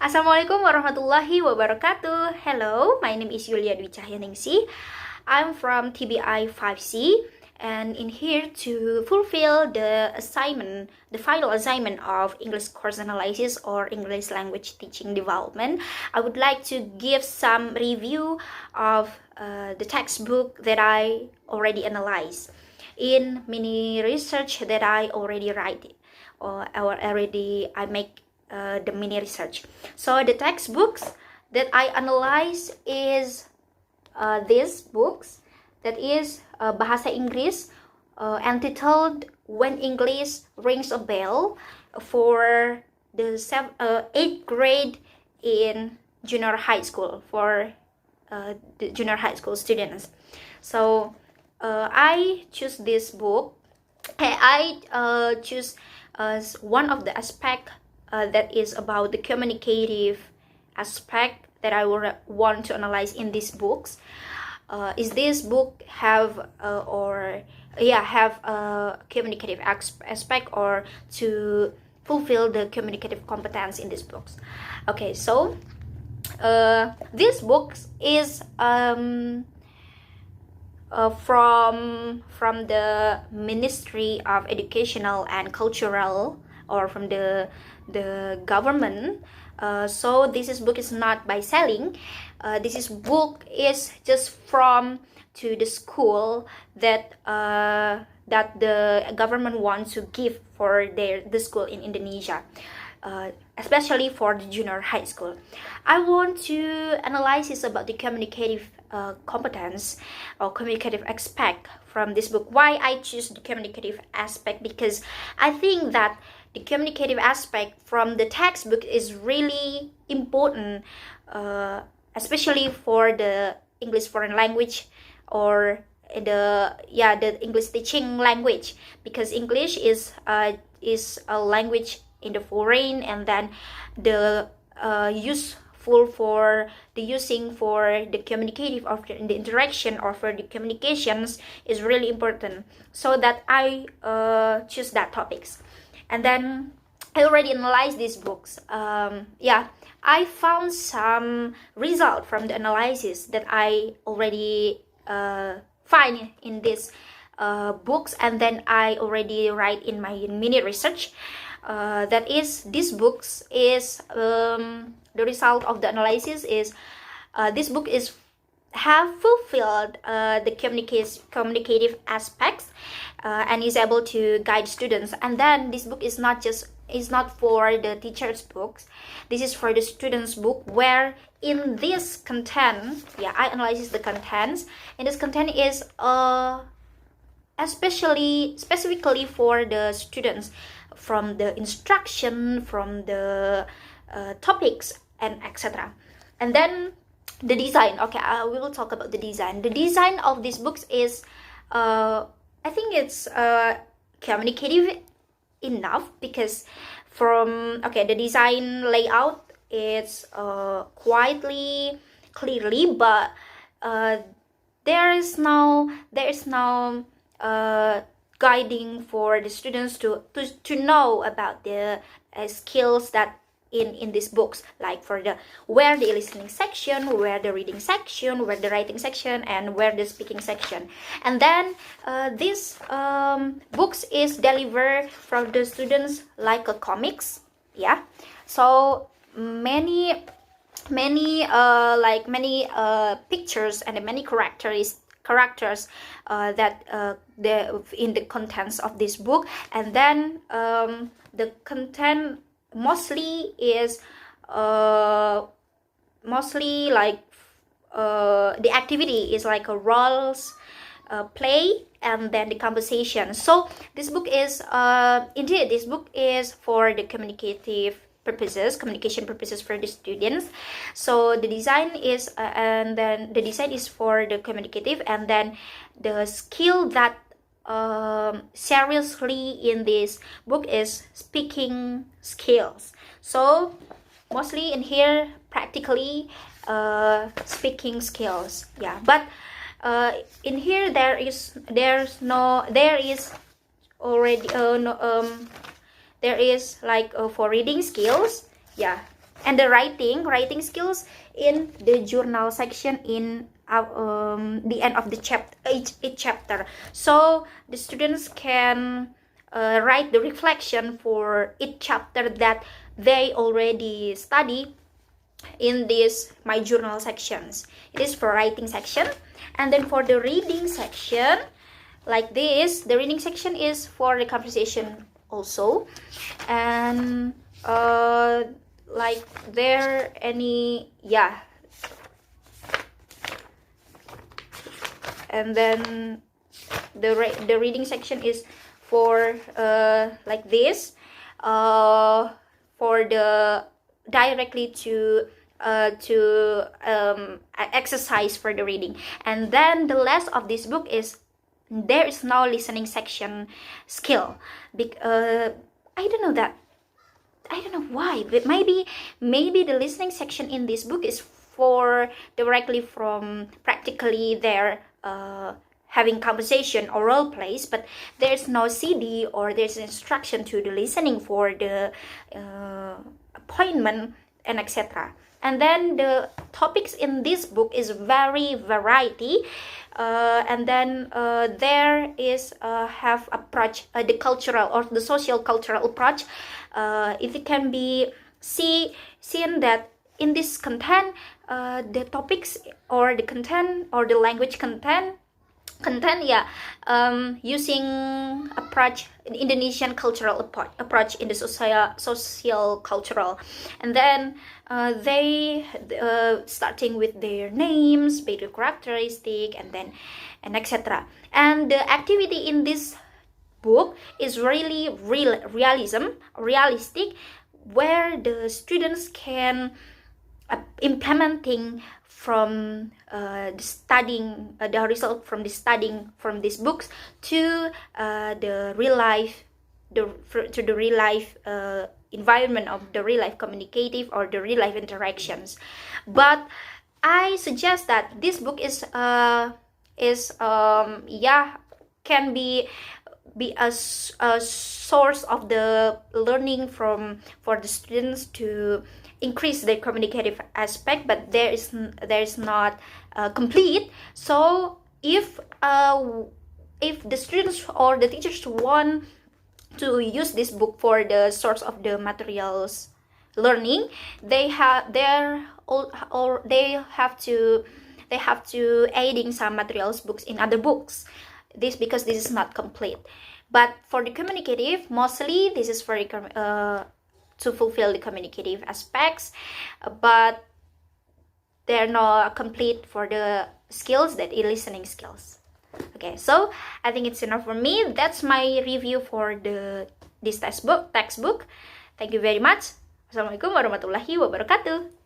Assalamualaikum warahmatullahi wabarakatuh. Hello, my name is Yulia di Cahyaningsih. I'm from TBI 5C and in here to fulfill the assignment, the final assignment of English course analysis or English language teaching development. I would like to give some review of the textbook that I already analyzed in mini research that I already write or I make the mini research. So the textbooks that I analyze is these books, that is Bahasa Inggris, entitled When English Rings a Bell, for the 8th grade in junior high school, for the junior high school students. So I choose this book. I choose as one of the aspect that is about the communicative aspect that I want to analyze in these books. Is this book have a communicative aspect, or to fulfill the communicative competence in these books? Okay, so this book is from the Ministry of Educational and Cultural, or from the government. So this book is not by selling. This book is just from to the school that that the government wants to give for the school in Indonesia, especially for the junior high school. I want to analyze this about the communicative competence or communicative aspect from this book. Why I choose the communicative aspect? Because I think that the communicative aspect from the textbook is really important, especially for the English foreign language, or the English teaching language, because English is a language in the foreign, and then the useful for the using for the communicative of the interaction or for the communications is really important. So that I choose that topics. And then I already analyzed these books. I found some result from the analysis that I already find in these books, and then I already write in my mini research. That is, these books is the result of the analysis is this book is have fulfilled the communicative aspects, and is able to guide students. And then this book is not for the teacher's books. This is for the students' book, where in this content, I analyze the contents. And this content is specifically for the students, from the instruction, from the topics, and etc. And then the design. Okay, we will talk about the design. The design of these books is I think it's communicative enough, because from the design layout is quietly, clearly, but there is no guiding for the students to know about the skills that in these books, like for the where the listening section, where the reading section, where the writing section, and where the speaking section. And then this books is delivered from the students like a comics. So many pictures and many characters that in the contents of this book. And then the content mostly is the activity is like a roles play, and then the conversation. So this book is indeed, this book is for the communication purposes for the students. So the design is and then the design is for the communicative, and then the skill that seriously in this book is speaking skills. So mostly in here practically speaking skills. But in here there is already for reading skills. And the writing skills in the journal section in the end of the each chapter. So the students can write the reflection for each chapter that they already study in this my journal sections. It is for writing section. And then for the reading section, like this, the reading section is for the conversation also. And like there any, yeah, and then the reading section is for like this, for the directly to exercise for the reading. And then the last of this book is there is no listening section skill. I don't know that. I don't know why, but maybe the listening section in this book is for directly from practically their having conversation or role plays, but there's no CD or there's instruction to the listening for the appointment and etc. And then the topics in this book is very variety, and then there is have approach the cultural or the social cultural approach. If it can be seen that in this content, the topics or the content or the language content, yeah, using approach Indonesian cultural approach in the social cultural. And then they starting with their names, basic characteristic, and then etc. And the activity in this book is really realistic, where the students can implementing from the studying the result from the studying from these books to the real life, to the real life environment of the real life communicative or the real life interactions. But I suggest that this book is yeah, can be a source of the learning for the students to increase their communicative aspect, but there is not complete. So if the students or the teachers want to use this book for the source of the materials learning, they have to adding some materials books in other books, this because this is not complete. But for the communicative, mostly this is for to fulfill the communicative aspects, but they're not complete for the skills, that is listening skills. Okay, so I think it's enough for me. That's my review for this textbook. Thank you very much. Assalamualaikum warahmatullahi wabarakatuh.